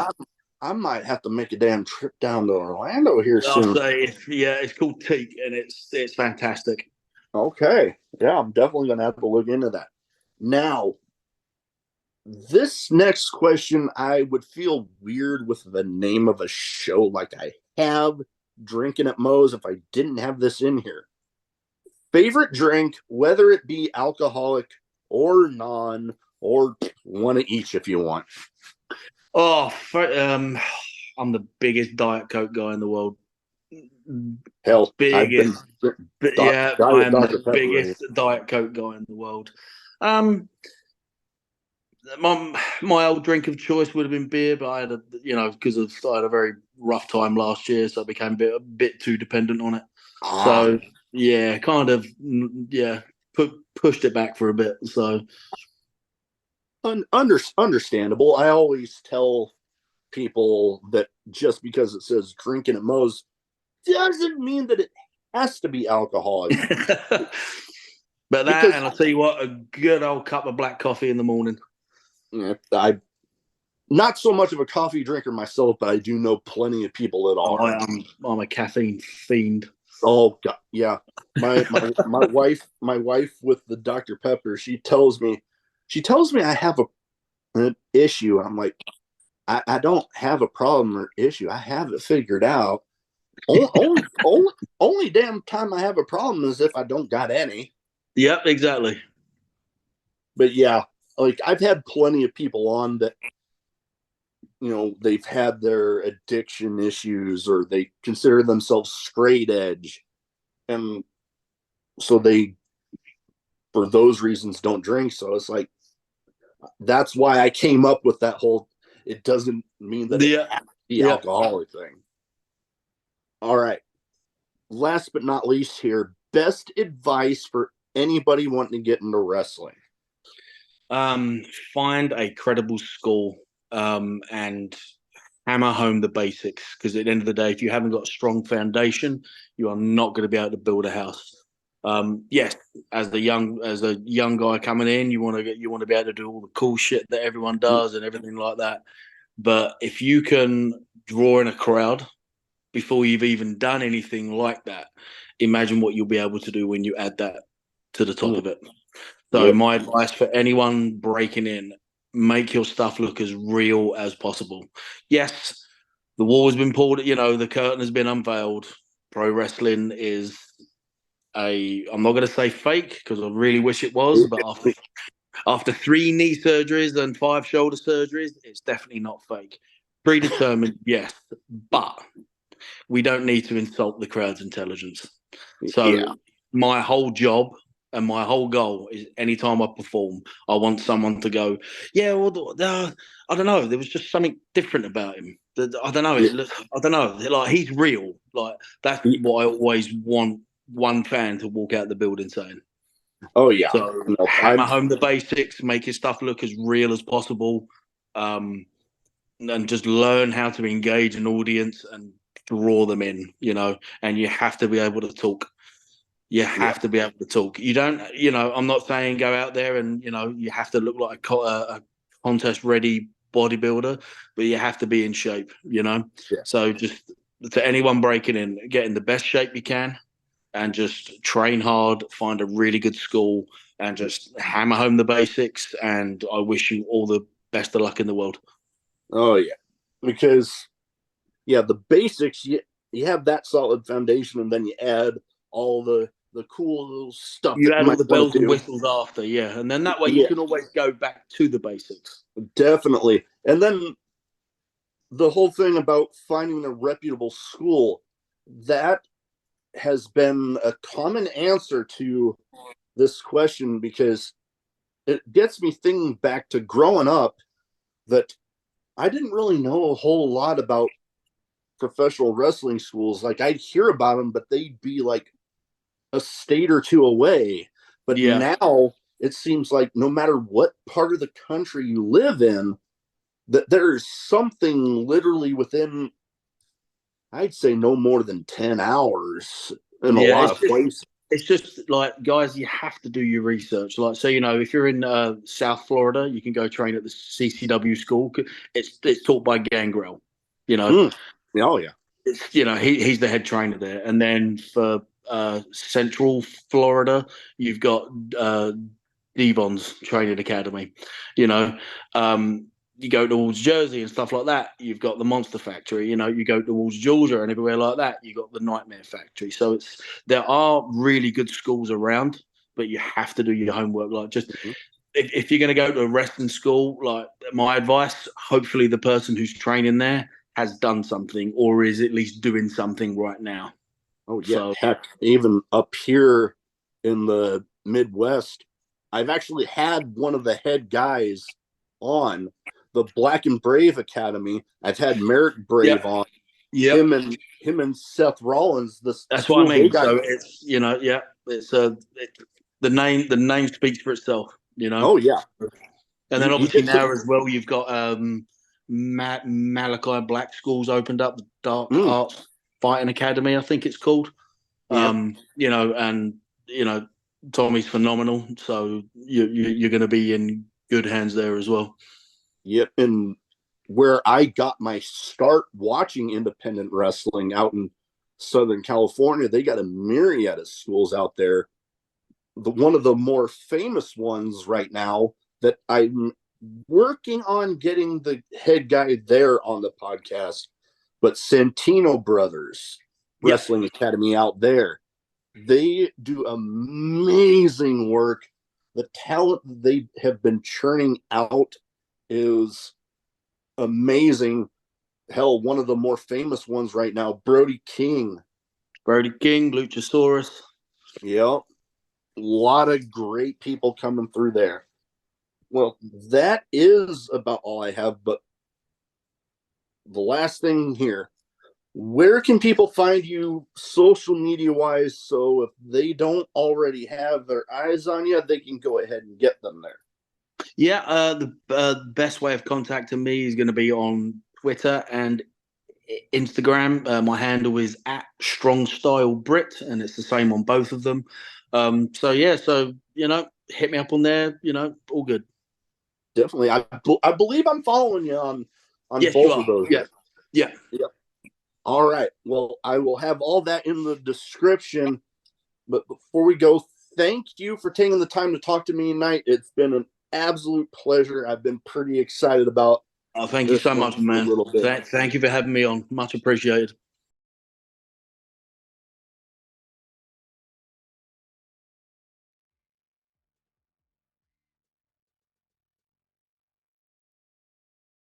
I might have to make a damn trip down to Orlando here I'll soon. say, yeah, it's called Teak, and it's fantastic. Okay. Yeah, I'm definitely gonna have to look into that. Now, this next question, I would feel weird with the name of a show like I have Drinking at Moe's if I didn't have this in here. Favorite drink, whether it be alcoholic or non, or one of each if you want. Oh, I'm the biggest Diet Coke guy in the world. Hell, I've been Biggest, but yeah, I Diet am Dr. the Pepper. biggest Diet Coke guy in the world. Um, my old drink of choice would have been beer, but I had because I had a very rough time last year, so I became a bit too dependent on it. Ah, So yeah, kind of pushed it back for a bit. So understandable. I always tell people that just because it says drinking at Moe's doesn't mean that it has to be alcoholic. but that, Because and I'll tell you what, a good old cup of black coffee in the morning. I'm not so much of a coffee drinker myself, but I do know plenty of people that Oh, are. I'm a caffeine fiend. Oh God, yeah. My wife with the Dr. Pepper, she tells me I have an issue. I'm like, I don't have a problem or issue. I have it figured out. Only damn time I have a problem is if I don't got any. Yep, exactly. But yeah, like I've had plenty of people on that, they've had their addiction issues or they consider themselves straight edge. And so they, for those reasons, don't drink. So it's like, that's why I came up with that whole, it doesn't mean that it Yeah, has to be yeah. alcoholic thing. All right. Last but not least here, best advice for anybody wanting to get into wrestling. Find a credible school and hammer home the basics, because at the end of the day, if you haven't got a strong foundation, you are not going to be able to build a house. Yes, as a young guy coming in, you want to be able to do all the cool shit that everyone does and everything like that. But if you can draw in a crowd before you've even done anything like that, imagine what you'll be able to do when you add that to the top of it. So Yep. my advice for anyone breaking in, make your stuff look as real as possible. Yes, the wall has been pulled, the curtain has been unveiled. Pro wrestling is I'm not going to say fake because I really wish it was, but after 3 knee surgeries and 5 shoulder surgeries, it's definitely not fake. Predetermined, yes, but we don't need to insult the crowd's intelligence. So Yeah. my whole job and my whole goal is anytime I perform, I want someone to go, yeah, well, I don't know. There was just something different about him. I don't know. I don't know. Like, he's real. Like, that's what I always want one fan to walk out the building saying. Oh yeah. So No, hammer home the basics, make your stuff look as real as possible, and just learn how to engage an audience and draw them in, and you have to be able to talk. You have to be able to talk. You don't, I'm not saying go out there and, you have to look like a contest ready bodybuilder, but you have to be in shape. Yeah. So just to anyone breaking in, get in the best shape you can and just train hard, find a really good school and just hammer home the basics. And I wish you all the best of luck in the world. Oh yeah. Because the basics, you have that solid foundation and then you add all the cool stuff You that you add all might the want bells to and do. whistles after, yeah. And then that way you Yeah, can always go back to the basics. definitely. And then the whole thing about finding a reputable school, that has been a common answer to this question because it gets me thinking back to growing up that I didn't really know a whole lot about professional wrestling schools. Like I'd hear about them, but they'd be like a state or two away. But Yeah. now it seems like no matter what part of the country you live in, that there's something literally within, I'd say, no more than 10 hours in a Yeah, lot of places. it's just like, guys, you have to do your research. Like, so if you're in South Florida, you can go train at the CCW school. It's taught by Gangrel. You know, Mm. Oh yeah. he's the head trainer there. And then for Central Florida, you've got Devon's Training Academy. You know, you go towards Jersey and stuff like that, you've got the Monster Factory. You go towards Georgia and everywhere like that, you got the Nightmare Factory. So there are really good schools around, but you have to do your homework. Like, just if you're going to go to a wrestling school, like, my advice, hopefully the person who's training there has done something or is at least doing something right now. Oh yeah. So Heck, even up here in the Midwest, I've actually had one of the head guys on. The Black and Brave Academy. I've had Merrick Brave on. Yep. Him and Seth Rollins. That's what I mean. So it's it's the name speaks for itself. Oh yeah. And then obviously now as well, you've got Malachi Black School's opened up, the Dark Arts Fighting Academy, I think it's called. And Tommy's phenomenal, so you're going to be in good hands there as well. Yep, and where I got my start watching independent wrestling out in Southern California, they got a myriad of schools out there. One of the more famous ones right now that I'm working on getting the head guy there on the podcast, but Santino Brothers Wrestling Academy out there. They do amazing work. The talent they have been churning out is amazing. Hell, one of the more famous ones right now, Brody King, Luchasaurus. Yep. A lot of great people coming through there. Well, that is about all I have, but the last thing here, where can people find you social media wise? So if they don't already have their eyes on you, they can go ahead and get them there. Yeah, the best way of contacting me is going to be on Twitter and Instagram. My handle is @StrongStyleBrit, and it's the same on both of them. So hit me up on there. All good. Definitely, I believe I'm following you on yes, both of those. Yeah. All right. Well, I will have all that in the description. But before we go, thank you for taking the time to talk to me tonight. It's been an absolute pleasure. I've been pretty excited about. Thank you so much, man. Thank you for having me on. Much appreciated.